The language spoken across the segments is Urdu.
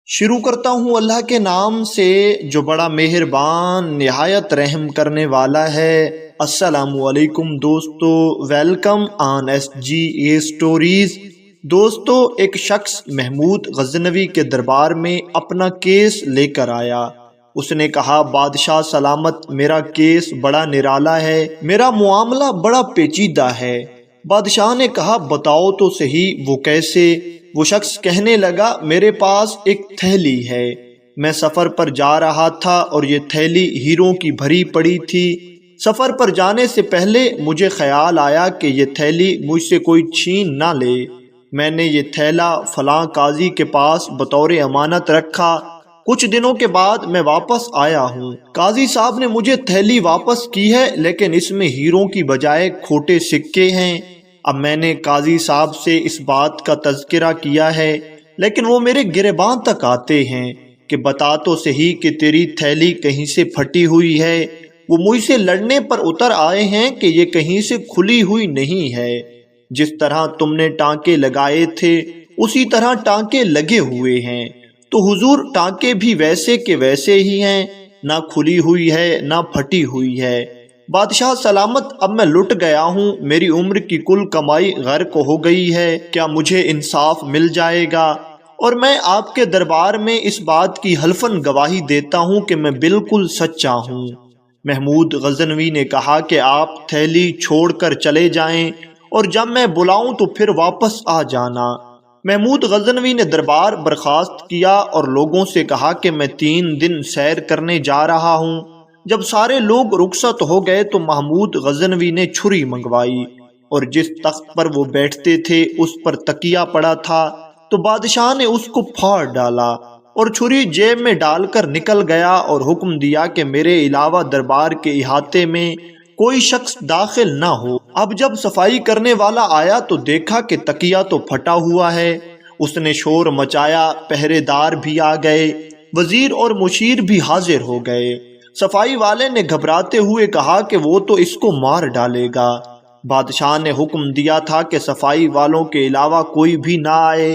شروع کرتا ہوں اللہ کے نام سے جو بڑا مہربان نہایت رحم کرنے والا ہے۔ السلام علیکم دوستو، welcome on S G A stories. دوستو، ایک شخص محمود غزنوی کے دربار میں اپنا کیس لے کر آیا۔ اس نے کہا، بادشاہ سلامت، میرا کیس بڑا نرالا ہے، میرا معاملہ بڑا پیچیدہ ہے۔ بادشاہ نے کہا، بتاؤ تو صحیح، وہ کیسے؟ وہ شخص کہنے لگا، میرے پاس ایک تھیلی ہے، میں سفر پر جا رہا تھا اور یہ تھیلی ہیروں کی بھری پڑی تھی۔ سفر پر جانے سے پہلے مجھے خیال آیا کہ یہ تھیلی مجھ سے کوئی چھین نہ لے۔ میں نے یہ تھیلا فلاں قاضی کے پاس بطور امانت رکھا۔ کچھ دنوں کے بعد میں واپس آیا ہوں، قاضی صاحب نے مجھے تھیلی واپس کی ہے، لیکن اس میں ہیروں کی بجائے کھوٹے سکے ہیں۔ اب میں نے قاضی صاحب سے اس بات کا تذکرہ کیا ہے، لیکن وہ میرے گریباں تک آتے ہیں کہ بتا تو صحیح کہ تیری تھیلی کہیں سے پھٹی ہوئی ہے۔ وہ مجھ سے لڑنے پر اتر آئے ہیں کہ یہ کہیں سے کھلی ہوئی نہیں ہے۔ جس طرح تم نے ٹانکے لگائے تھے اسی طرح ٹانکے لگے ہوئے ہیں، تو حضور ٹانکے بھی ویسے کے ویسے ہی ہیں، نہ کھلی ہوئی ہے نہ پھٹی ہوئی ہے۔ بادشاہ سلامت، اب میں لٹ گیا ہوں، میری عمر کی کل کمائی غرق ہو گئی ہے، کیا مجھے انصاف مل جائے گا؟ اور میں آپ کے دربار میں اس بات کی حلفاً گواہی دیتا ہوں کہ میں بالکل سچا ہوں۔ محمود غزنوی نے کہا کہ آپ تھیلی چھوڑ کر چلے جائیں اور جب میں بلاؤں تو پھر واپس آ جانا۔ محمود غزنوی نے دربار برخاست کیا اور لوگوں سے کہا کہ میں 3 دن سیر کرنے جا رہا ہوں۔ جب سارے لوگ رخصت ہو گئے تو محمود غزنوی نے چھری منگوائی اور جس تخت پر وہ بیٹھتے تھے اس پر تکیہ پڑا تھا، تو بادشاہ نے اس کو پھاڑ ڈالا اور چھری جیب میں ڈال کر نکل گیا اور حکم دیا کہ میرے علاوہ دربار کے احاطے میں کوئی شخص داخل نہ ہو۔ اب جب صفائی کرنے والا آیا تو دیکھا کہ تکیہ تو پھٹا ہوا ہے۔ اس نے شور مچایا، پہرے دار بھی آ گئے، وزیر اور مشیر بھی حاضر ہو گئے۔ صفائی والے نے گھبراتے ہوئے کہا کہ وہ تو اس کو مار ڈالے گا۔ بادشاہ نے حکم دیا تھا کہ صفائی والوں کے علاوہ کوئی بھی نہ آئے۔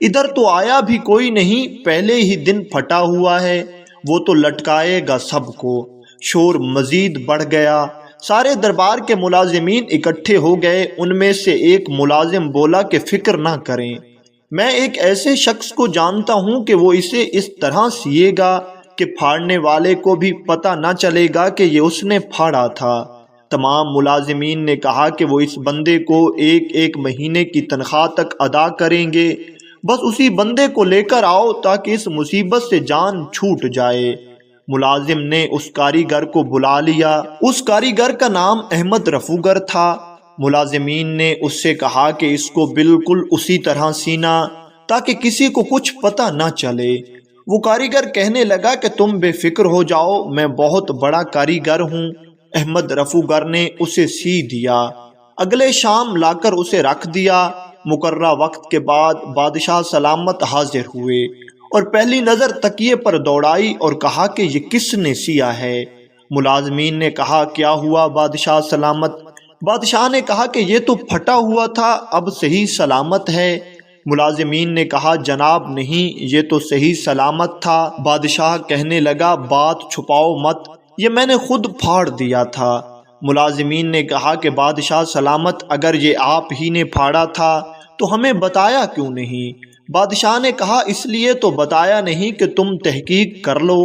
ادھر تو آیا بھی کوئی نہیں، پہلے ہی دن پھٹا ہوا ہے، وہ تو لٹکائے گا سب کو۔ شور مزید بڑھ گیا، سارے دربار کے ملازمین اکٹھے ہو گئے۔ ان میں سے ایک ملازم بولا کہ فکر نہ کریں، میں ایک ایسے شخص کو جانتا ہوں کہ وہ اسے اس طرح سیے گا کہ پھاڑنے والے کو بھی پتہ نہ چلے گا کہ یہ اس نے پھاڑا تھا۔ تمام ملازمین نے کہا کہ وہ اس بندے کو 1 مہینے کی تنخواہ تک ادا کریں گے، بس اسی بندے کو لے کر آؤ تاکہ اس مصیبت سے جان چھوٹ جائے۔ ملازم نے اس کاریگر کو بلا لیا۔ اس کاریگر کا نام احمد رفوگر تھا۔ ملازمین نے اس سے کہا کہ اس کو بالکل اسی طرح سینا تاکہ کسی کو کچھ پتہ نہ چلے۔ وہ کاریگر کہنے لگا کہ تم بے فکر ہو جاؤ، میں بہت بڑا کاریگر ہوں۔ احمد رفوگر نے اسے سی دیا، اگلے شام لا کر اسے رکھ دیا۔ مقررہ وقت کے بعد بادشاہ سلامت حاضر ہوئے اور پہلی نظر تکیے پر دوڑائی اور کہا کہ یہ کس نے سیا ہے؟ ملازمین نے کہا، کیا ہوا بادشاہ سلامت؟ بادشاہ نے کہا کہ یہ تو پھٹا ہوا تھا، اب صحیح سلامت ہے۔ ملازمین نے کہا، جناب نہیں، یہ تو صحیح سلامت تھا۔ بادشاہ کہنے لگا، بات چھپاؤ مت، یہ میں نے خود پھاڑ دیا تھا۔ ملازمین نے کہا کہ بادشاہ سلامت، اگر یہ آپ ہی نے پھاڑا تھا تو ہمیں بتایا کیوں نہیں؟ بادشاہ نے کہا، اس لیے تو بتایا نہیں کہ تم تحقیق کر لو،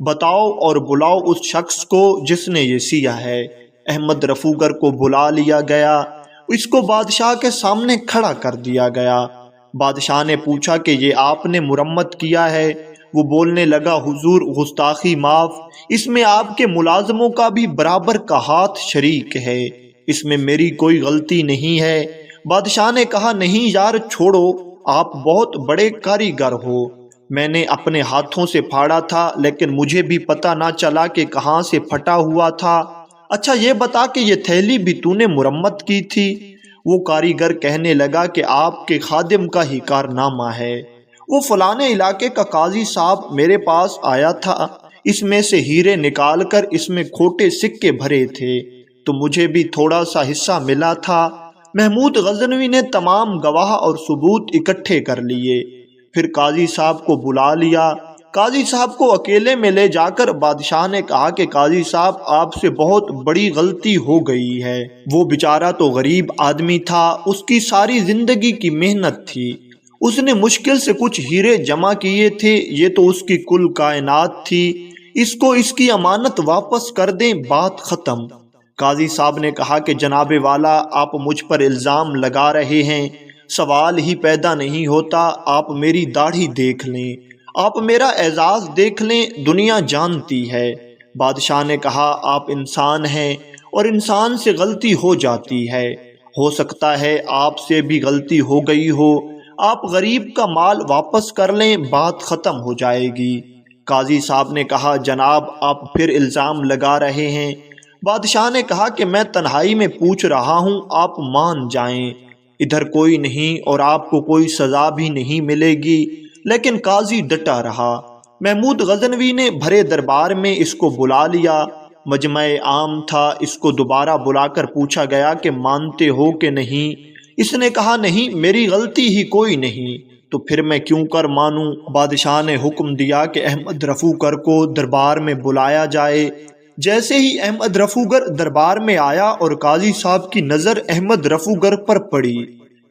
بتاؤ اور بلاؤ اس شخص کو جس نے یہ سیا ہے۔ احمد رفوگر کو بلا لیا گیا، اس کو بادشاہ کے سامنے کھڑا کر دیا گیا۔ بادشاہ نے پوچھا کہ یہ آپ نے مرمت کیا ہے؟ وہ بولنے لگا، حضور گستاخی معاف، اس میں آپ کے ملازموں کا بھی برابر کا ہاتھ شریک ہے، اس میں میری کوئی غلطی نہیں ہے۔ بادشاہ نے کہا، نہیں یار چھوڑو، آپ بہت بڑے کاریگر ہو، میں نے اپنے ہاتھوں سے پھاڑا تھا، لیکن مجھے بھی پتہ نہ چلا کہ کہاں سے پھٹا ہوا تھا۔ اچھا یہ بتا کہ یہ تھیلی بھی تو نے مرمت کی تھی؟ وہ کاریگر کہنے لگا کہ آپ کے خادم کا ہی کارنامہ ہے، وہ فلانے علاقے کا قاضی صاحب میرے پاس آیا تھا، اس میں سے ہیرے نکال کر اس میں کھوٹے سکے بھرے تھے، تو مجھے بھی تھوڑا سا حصہ ملا تھا۔ محمود غزنوی نے تمام گواہ اور ثبوت اکٹھے کر لیے۔ پھر قاضی صاحب کو بلا لیا۔ قاضی صاحب کو اکیلے میں لے جا کر بادشاہ نے کہا کہ قاضی صاحب آپ سے بہت بڑی غلطی ہو گئی ہے۔ وہ بیچارہ تو غریب آدمی تھا، اس کی ساری زندگی کی محنت تھی، اس نے مشکل سے کچھ ہیرے جمع کیے تھے، یہ تو اس کی کل کائنات تھی، اس کو اس کی امانت واپس کر دیں، بات ختم۔ قاضی صاحب نے کہا کہ جناب والا، آپ مجھ پر الزام لگا رہے ہیں، سوال ہی پیدا نہیں ہوتا، آپ میری داڑھی دیکھ لیں، آپ میرا اعزاز دیکھ لیں، دنیا جانتی ہے۔ بادشاہ نے کہا آپ انسان ہیں اور انسان سے غلطی ہو جاتی ہے، ہو سکتا ہے آپ سے بھی غلطی ہو گئی ہو، آپ غریب کا مال واپس کر لیں، بات ختم ہو جائے گی۔ قاضی صاحب نے کہا جناب آپ پھر الزام لگا رہے ہیں۔ بادشاہ نے کہا کہ میں تنہائی میں پوچھ رہا ہوں، آپ مان جائیں، ادھر کوئی نہیں اور آپ کو کوئی سزا بھی نہیں ملے گی۔ لیکن قاضی ڈٹا رہا۔ محمود غزنوی نے بھرے دربار میں اس کو بلا لیا، مجمع عام تھا، اس کو دوبارہ بلا کر پوچھا گیا کہ مانتے ہو کہ نہیں؟ اس نے کہا نہیں، میری غلطی ہی کوئی نہیں، تو پھر میں کیوں کر مانوں؟ بادشاہ نے حکم دیا کہ احمد رفوگر کو دربار میں بلایا جائے۔ جیسے ہی احمد رفوگر دربار میں آیا اور قاضی صاحب کی نظر احمد رفوگر پر پڑی،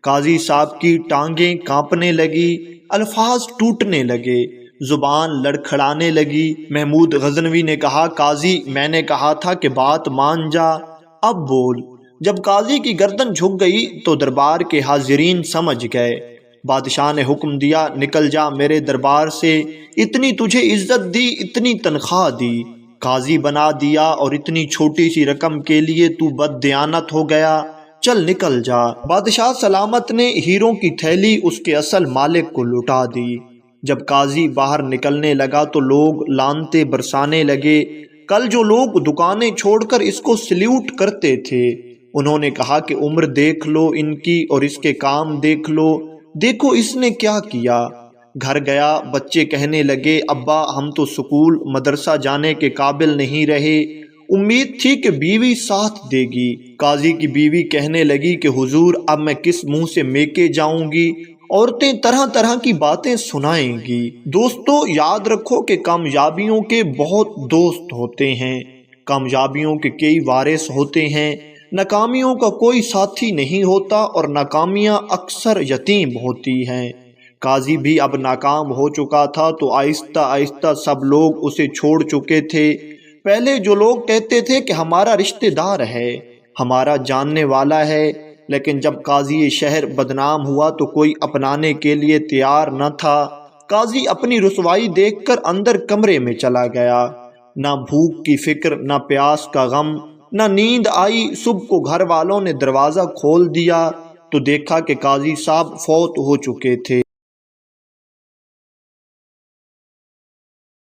قاضی صاحب کی ٹانگیں کانپنے لگی، الفاظ ٹوٹنے لگے، زبان لڑکھڑانے لگی۔ محمود غزنوی نے کہا قاضی میں نے کہا تھا کہ بات مان جا، اب بول۔ جب قاضی کی گردن جھک گئی تو دربار کے حاضرین سمجھ گئے۔ بادشاہ نے حکم دیا نکل جا میرے دربار سے، اتنی تجھے عزت دی، اتنی تنخواہ دی، قاضی بنا دیا اور اتنی چھوٹی سی رقم کے لیے تو بددیانت ہو گیا، چل نکل جا۔ بادشاہ سلامت نے ہیروں کی تھیلی اس کے اصل مالک کو لوٹا دی۔ جب قاضی باہر نکلنے لگا تو لوگ لانتے برسانے لگے۔ کل جو لوگ دکانیں چھوڑ کر اس کو سلیوٹ کرتے تھے، انہوں نے کہا کہ عمر دیکھ لو ان کی اور اس کے کام دیکھ لو، دیکھو اس نے کیا کیا۔ گھر گیا، بچے کہنے لگے ابا ہم تو سکول مدرسہ جانے کے قابل نہیں رہے، امید تھی کہ بیوی ساتھ دے گی۔ قاضی کی بیوی کہنے لگی کہ حضور اب میں کس منہ سے میکے جاؤں گی، عورتیں طرح طرح کی باتیں سنائیں گی۔ دوستو یاد رکھو کہ کامیابیوں کے بہت دوست ہوتے ہیں، کامیابیوں کے کئی وارث ہوتے ہیں، ناکامیوں کا کوئی ساتھی نہیں ہوتا اور ناکامیاں اکثر یتیم ہوتی ہیں۔ قاضی بھی اب ناکام ہو چکا تھا تو آہستہ آہستہ سب لوگ اسے چھوڑ چکے تھے۔ پہلے جو لوگ کہتے تھے کہ ہمارا رشتہ دار ہے، ہمارا جاننے والا ہے، لیکن جب قاضی شہر بدنام ہوا تو کوئی اپنانے کے لیے تیار نہ تھا۔ قاضی اپنی رسوائی دیکھ کر اندر کمرے میں چلا گیا، نہ بھوک کی فکر، نہ پیاس کا غم، نہ نیند آئی۔ صبح کو گھر والوں نے دروازہ کھول دیا تو دیکھا کہ قاضی صاحب فوت ہو چکے تھے۔